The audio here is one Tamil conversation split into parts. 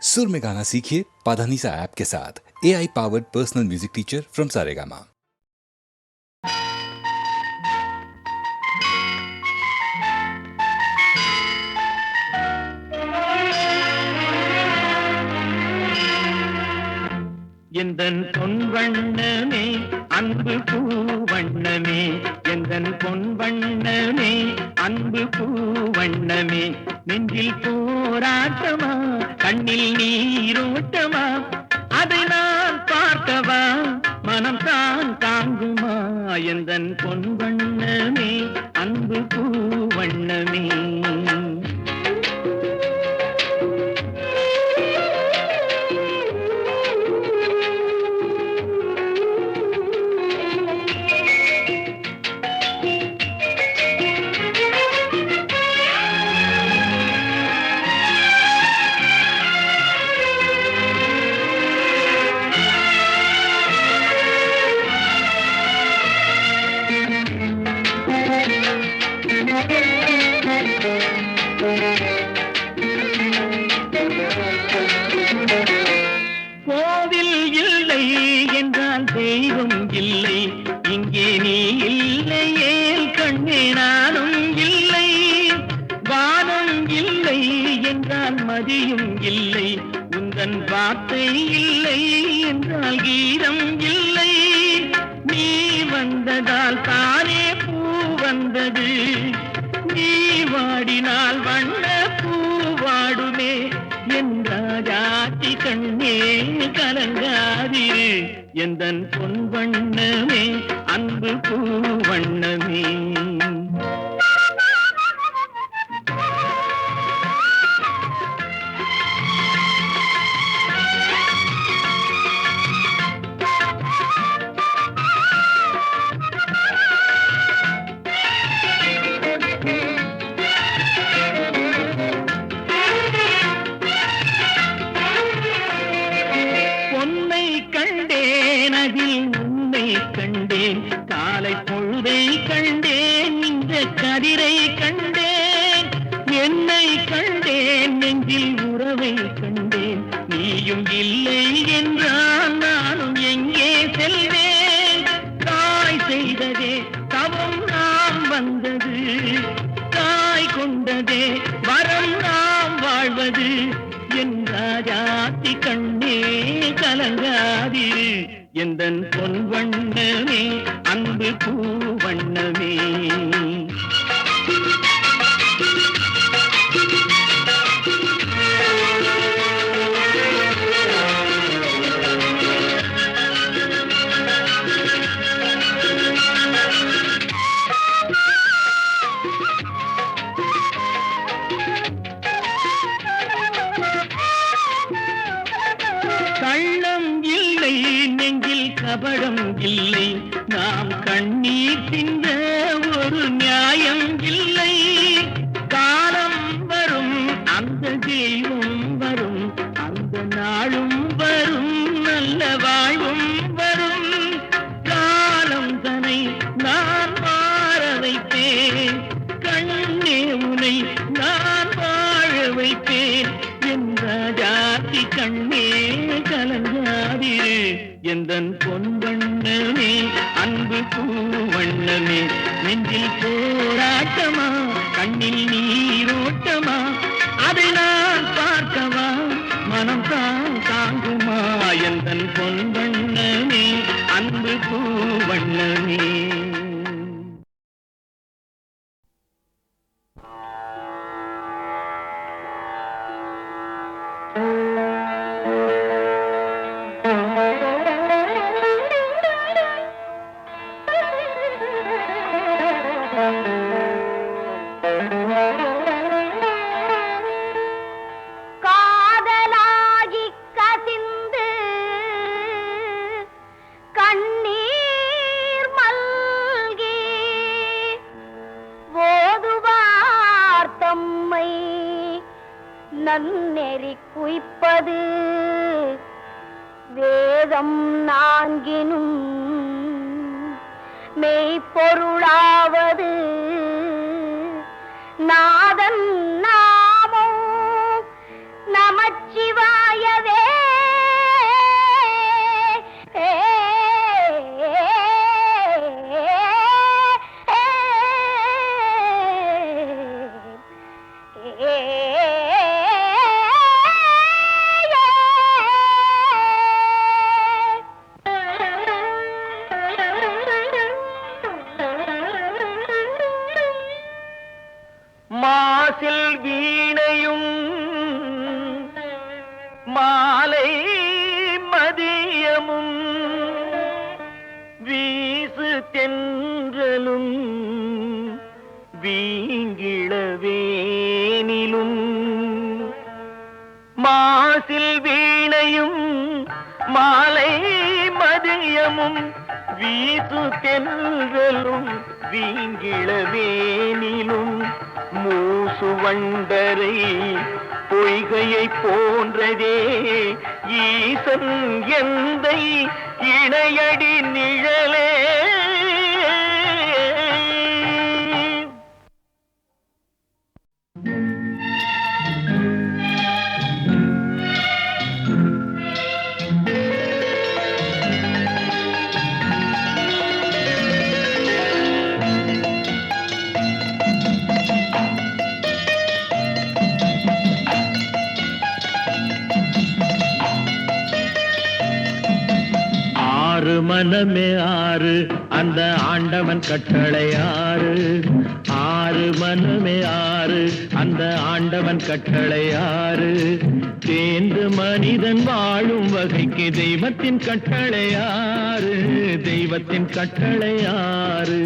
सुर में गाना सीखिए पाधानीसा ऐप के साथ। AI powered personal music teacher from Saregama. எந்தன் பொன் வண்ணமே அன்பு பூ வண்ணமே, எந்தன் பொன் வண்ணமே அன்பு பூ வண்ணமே, நெஞ்சில் போராட்டமா கண்ணில் நீரோட்டமா, அதை நான் பார்க்கவா மனம் தான் தாங்குமா, எந்தன் பொன் வண்ணமே அன்பு பூ வண்ணமே. கோவில் இல்லை என்றால் தெய்வம் இல்லை, இங்கே நீ இல்லையே கண்ணே நானும் இல்லை, வானம் இல்லை என்றால் மதியும் இல்லை, உந்தன் வார்த்தை இல்லை என்றால் கீதம் இல்லை, நீ வந்ததால் தானே பூ வந்தது, நீ வாடினால் வண்ண பூ வாடுமே, என்றாதி கண்ணே கலங்காதிரு, எந்தன் பொன் வண்ணமே அன்பு பூ வண்ணமே. அதில் உன்னை கண்டேன், காலை பொழுதை கண்டேன், இந்த கதிரை கண்டேன், என்னை கண்டேன், நெஞ்சில் உறவை கண்டேன், நீயும் இல்லை என்றால் நானும் எங்கே செல்வேன், தாய் செய்ததே தவம் நாம் வந்தது, தாய் கொண்டதே வரம் நாம் வாழ்வது, என்றாதி கண்ணே கலங்காதிரு, எந்தன் பொன் வண்ணமே அன்பு பூ வண்ணமே. கள்ளம் இல்லை நெஞ்சில் கபடம் இல்லை, நாம் கண்ணீர் சிந்த ஒரு நியாயம் இல்லை, காலம் வரும் அந்த தெய்வம் வரும், அந்த நாளும் வரும் நல்ல வாழ்வும் வரும், காலம் தனை நான் மாற வைப்பேன், கண்ணே உனை நான் வாழ வைப்பேன், என்றாதி கண்ணே கலங்காதிரு, எந்தன் பொன் வண்ணமே அன்பு பூ வண்ணமே, நெஞ்சில் போராட்டமா கண்ணில் நீரோட்டமா, அதை நான் பார்க்கவா மனம் தான் தாங்குமா, எந்தன் பொன் வண்ணமே அன்பு பூ வண்ணமே. காதலாகி கசிந்து கண்ணீர் மல்கி ஓதுவார் தம்மை நன்னெறி குய்ப்பது வேதம் நான்கினும் மெய்ப்பொருளாவது நாதன் நாமோ நமச்சிவாய மாலை மதியமும் வீசு தென்றலும் வீங்கிளவேனிலும் மாசில் வீணையும் மாலை மதியமும் வீசு தென்றலும் வீங்கிளவேனிலும் மூசு வண்டரை பொய்கையை போன்றதே ஈசன் எந்தை இணையடி நிழலே. ஆறு மனமே ஆறு அந்த ஆண்டவன் கட்டளை ஆறு. ஆறு மனமே ஆறு அந்த ஆண்டவன் கட்டளை ஆறு. தேர்ந்து மனிதன் வாழும் வகைக்கு தெய்வத்தின் கட்டளை ஆறு. தெய்வத்தின் கட்டளை ஆறு.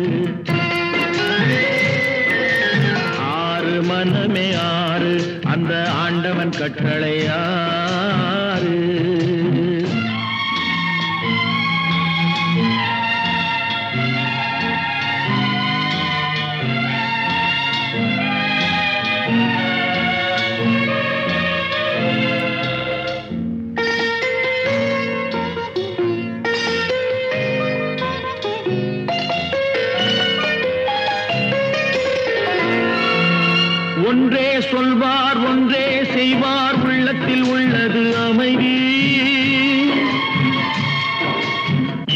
ஆறு மனமே ஆறு அந்த ஆண்டவன் கட்டளை ஆறு. ஒன்றே சொல்வார் ஒன்றே செய்வார் உள்ளத்தில் உள்ளது அமைதி.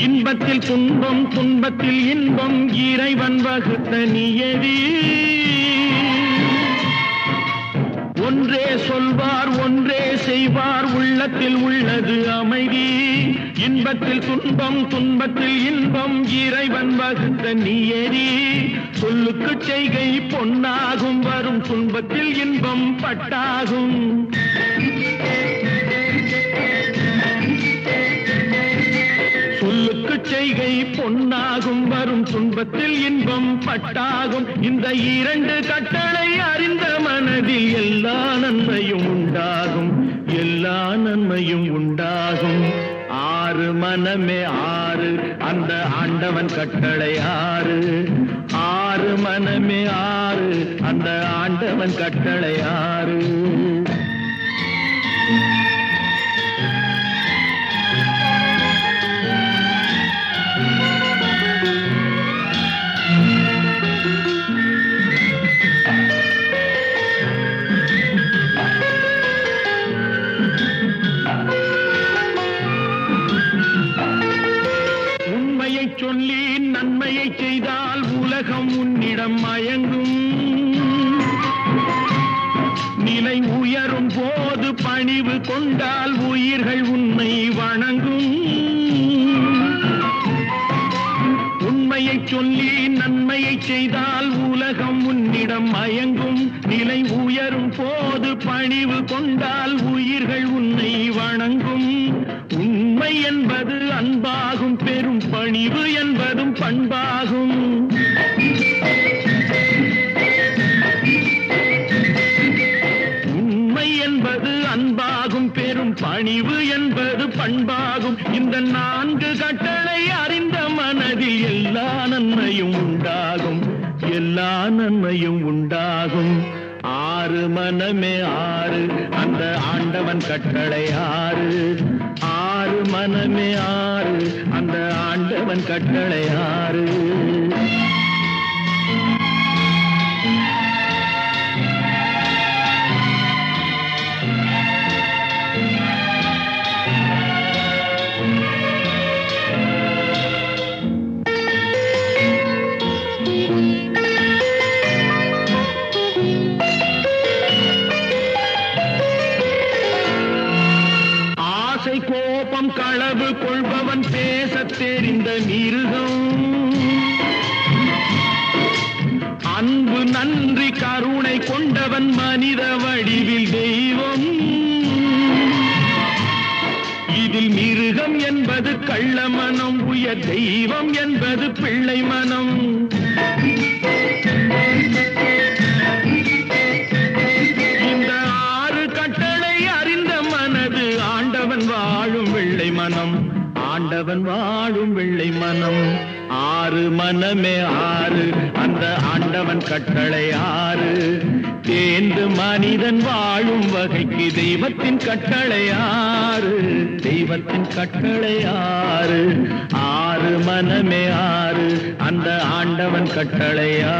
இன்பத்தில் துன்பம் துன்பத்தில் இன்பம் இறைவன் வகுத்த நியதி. ஒன்றே சொல்வார் ஒன்றே செய்வார் உள்ளத்தில் உள்ளது அமைதி. இன்பத்தில் துன்பம் துன்பத்தில் இன்பம் இறைவன் வகுத்த நியதி. சொல்லுக்கு செய்கை பொன்னாகும் வரும் துன்பத்தில் இன்பம் பட்டாகும். சொல்லுக்கு செய்கை பொன்னாகும் வரும் துன்பத்தில் இன்பம் பட்டாகும். இந்த இரண்டு கட்டளை அறிந்த மனதில் எல்லா நன்மையும் உண்டாகும். எல்லா நன்மையும் உண்டாகும். ஆறு மனமே ஆறு அந்த ஆண்டவன் கட்டளை ஆறு. ஆறு மனமே ஆறு அந்த ஆண்டவன் கட்டளை ஆறு. சொல்லி நன்மையை செய்தால் உலகம் உன்னிடம் மயங்கும். நிலை உயரும் போது பணிவு கொண்டால் உயிர்கள் உன்னை வணங்கும். உண்மையை சொல்லி நன்மையை செய்தால் உலகம் உன்னிடம் மயங்கும். நிலை உயரும் போது பணிவு கொண்டால் உயிர்கள் உன்னை வணங்கும். உண்மை என்பது அன்பாகும். பெரும் பணிவு என்பதும் பண்பாகும். உண்மை என்பது அன்பாகும். பெரும் பணிவு என்பது பண்பாகும். இந்த நான்கு கட்டளை அறிந்த மனதில் எல்லா நன்மையும் உண்டாகும். எல்லா நன்மையும் உண்டாகும். ஆறு மனமே ஆறு அந்த ஆண்டவன் கட்டளை ஆறு. ஆறு மனமே ஆறு அந்த ஆண்டவன் கட்டளை ஆறு. கோபம் களவு கொள்பவன் பேசத் தெரிந்த மிருகம். அன்பு நன்றி கருணை கொண்டவன் மனித வடிவில் தெய்வம். இதில் மிருகம் என்பது கள்ள மனம், உயர் தெய்வம் என்பது பிள்ளை மனம். இந்த 6 கட்டளை அறிந்த மனது ஆண்டவன் வாழும் வெள்ளை மனம், ஆண்டவன் வாழும் வெள்ளை மனம். 6 மனமே 6, அந்த ஆண்டவன் கட்டளை 6. தேர்ந்து மனிதன் வாழும் வகைக்கு தெய்வத்தின் கட்டளை 6, தெய்வத்தின் கட்டளை 6. 6 மனமே 6, அந்த ஆண்டவன் கட்டளை 6.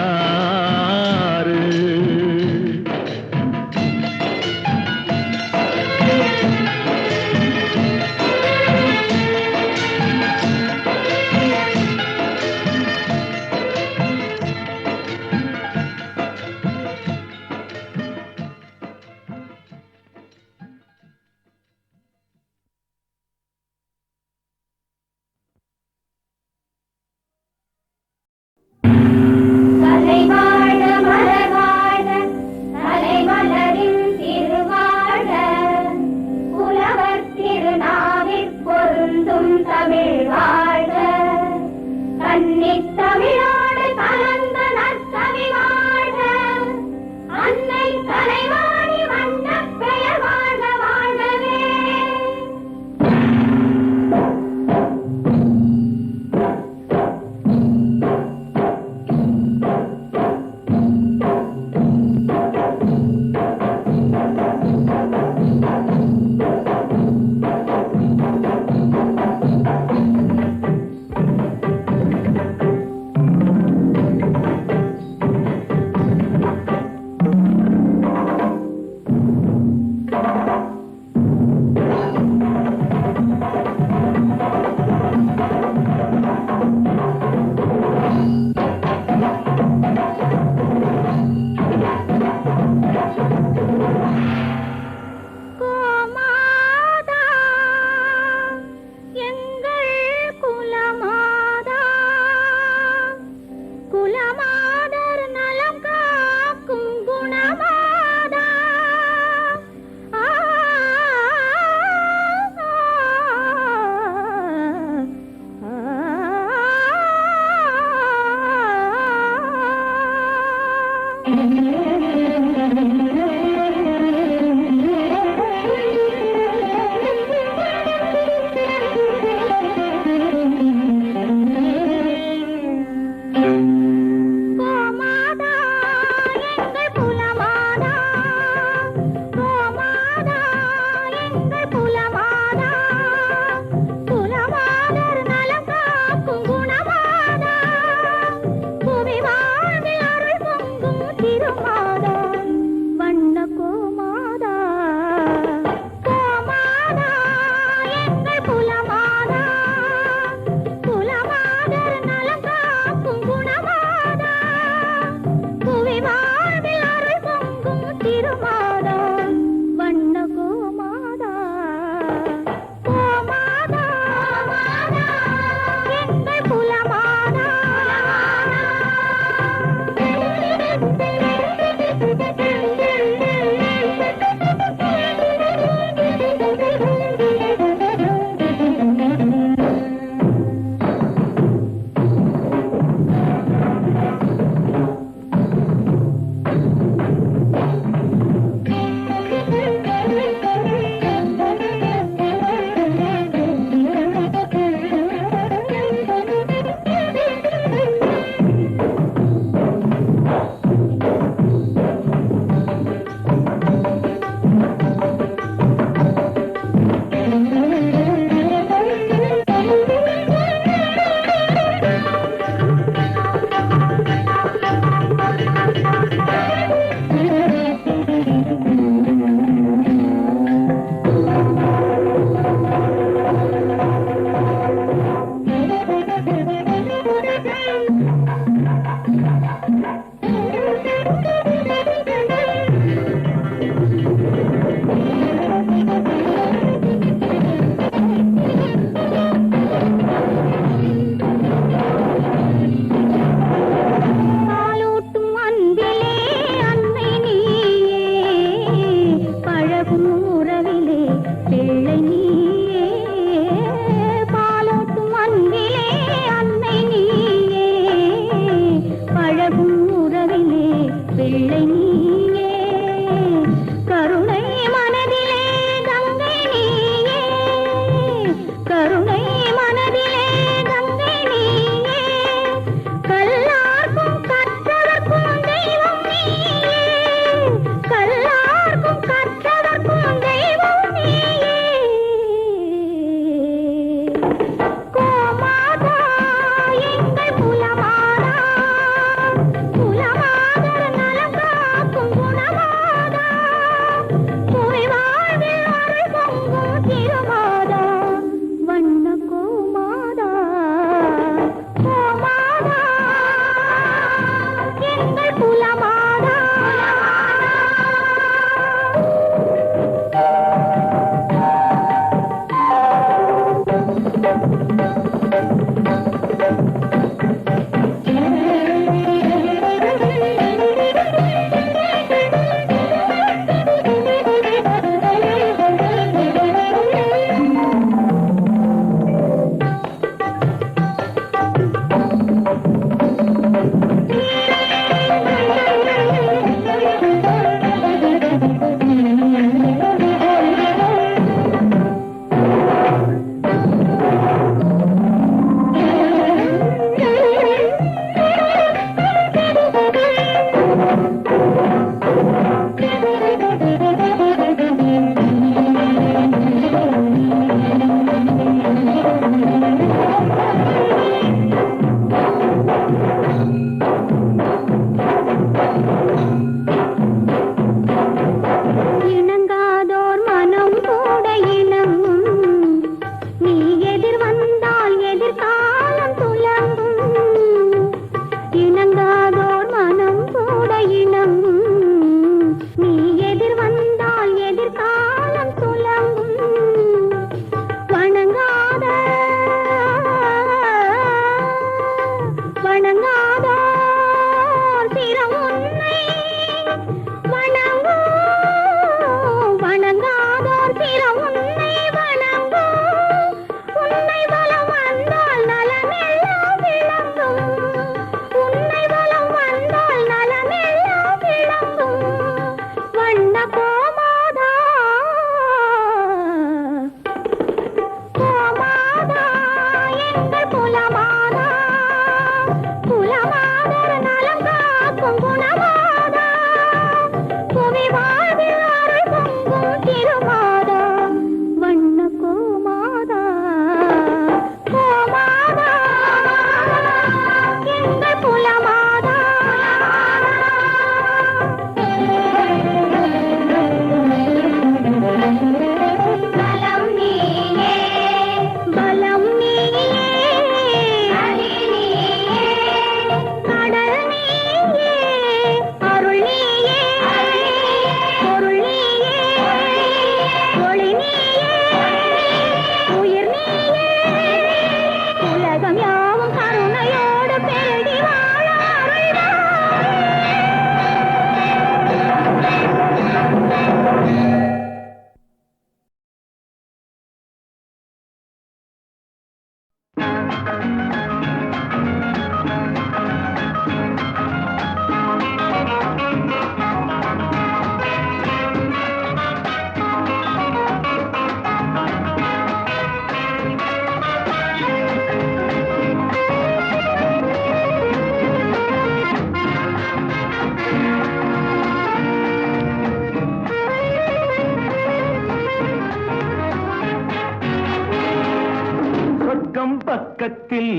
பக்கத்தில்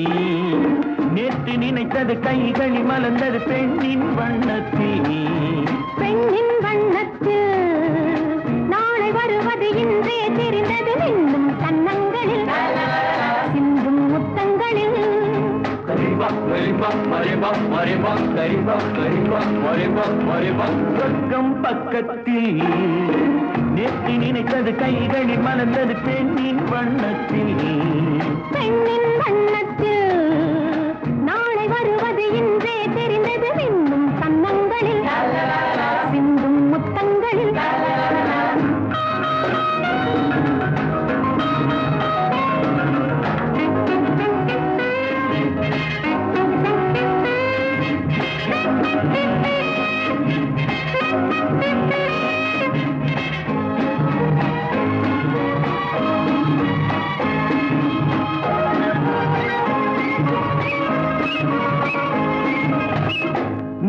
நேற்று நினைத்தது கைகளில் மலர்ந்தது பெண்ணின் வண்ணத்தில். பெண்ணின் வண்ணத்தில் நாளை வருவது இன்றே தெரிந்தது இன்னும் கன்னங்களில் சிந்தும் முத்தங்களில். சொர்க்கம் பக்கத்தில் நேற்று நினைத்தது கைகளில் மலர்ந்தது பெண்ணின் வண்ணத்தில். பெண்ணின் வண்ணத்தில் நாளை வருவது இன்றே தெரிந்தது இன்னும் கன்னங்களில் சிந்தும் முத்தங்களில்.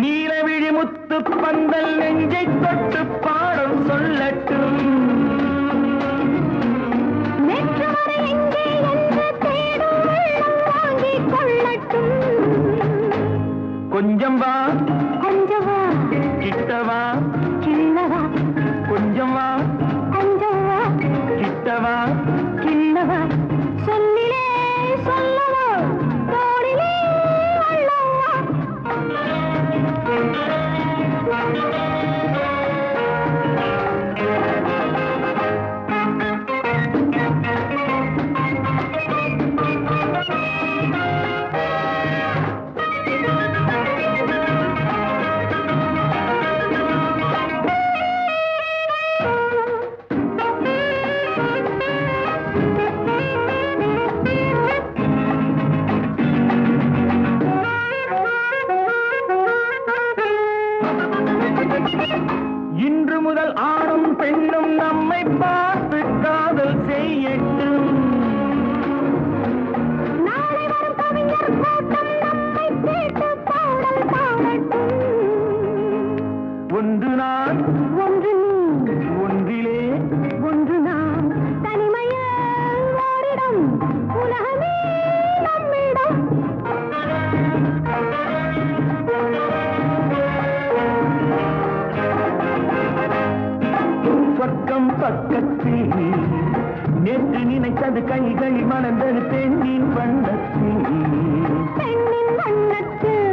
நீலவிழி முத்து பந்தல் நெஞ்சை தொட்டு பாடம் சொல்லட்டும். நேற்று வரை எங்கே என்று தேடும் உள்ளம் வாங்கிக் கொள்ளட்டும். கொஞ்சம் வா கொஞ்சம் வா கிட்டவா, கிள்ளவா, கொஞ்சம் வா கொஞ்சம் வா கிட்டவா. கிள்ளவா, சொல்லிலே சொல்லவா, தோளிலே அள்ளவா. இன்று முதல் ஆணும் பெண்ணும் நம்மை பார்த்து காதல் செய்யட்டும். நாளை வரும் கவிஞர் கூட்டம் நம்மை கேட்டு பாடல் பாடட்டும். ஒன்று நான் ஒன்று நீ ஒன்றிலே ஒன்று நாம் தனிமையில் ஓரிடம் உலகமே நம்மிடம். சொர்க்கம் பக்கத்தில் நேற்று நினைத்தது கைகளில் மலர்ந்தது பெண்ணின் வண்ணத்தில். பெண்ணின் வண்ணத்தில்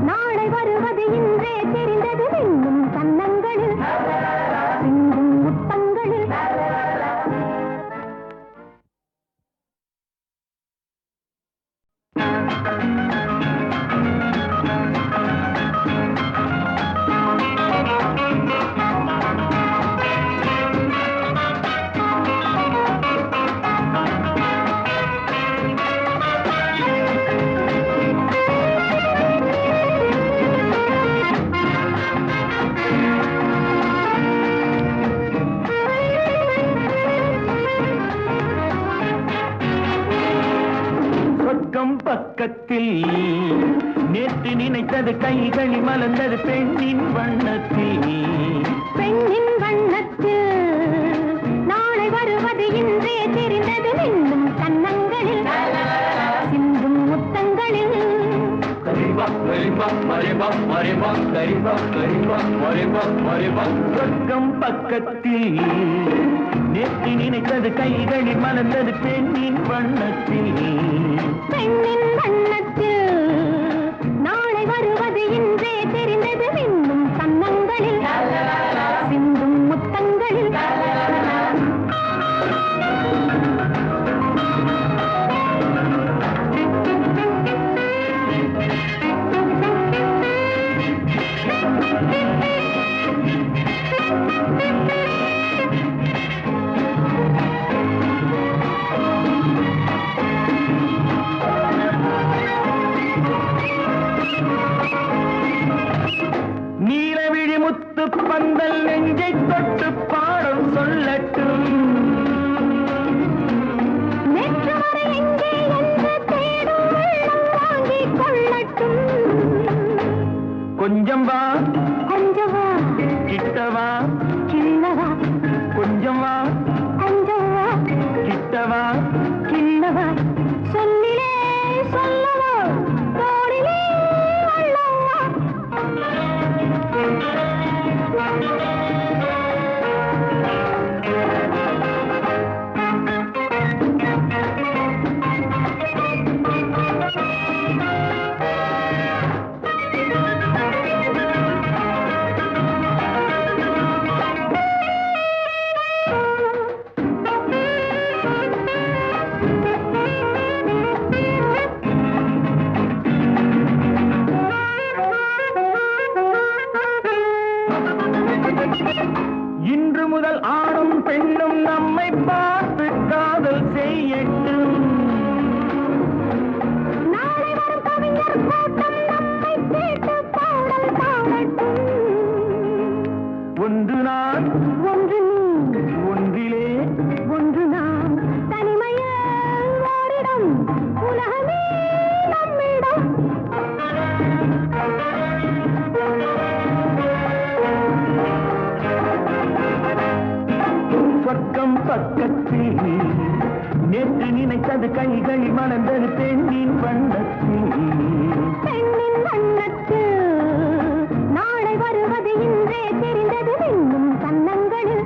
நாளை வருவது இன்றே தெரிந்தது இன்னும் கன்னங்களில் சிந்தும் முத்தங்களில். சொர்க்கம் பக்கத்தில் நேற்று நினைத்தது கைகளில் மலர்ந்தது பெண்ணின் வண்ணத்தில். பெண்ணின் வண்ணத்தில் நாளை வருவது இன்றே தெரிந்தது இன்னும் கன்னங்களில் சிந்தும் முத்தங்களில். சொர்க்கம் பக்கத்தில் நேற்று நினைத்தது கைகளில் மலர்ந்தது பெண்ணின் வண்ணத்தில். பெண்ணின் வண்ணத்தில் நாளை வருவது இன்றே தெரிந்தது இன்னும் கன்னங்களில் சிந்தும் முத்தங்களில். நேற்று நினைத்தது கைகள் மலர்ந்தது பெண்ணின் வண்ணத்தில். பெண்ணின் வண்ணத்தில் நாளை வருவது இன்றே தெரிந்தது இன்னும் கன்னங்களில்.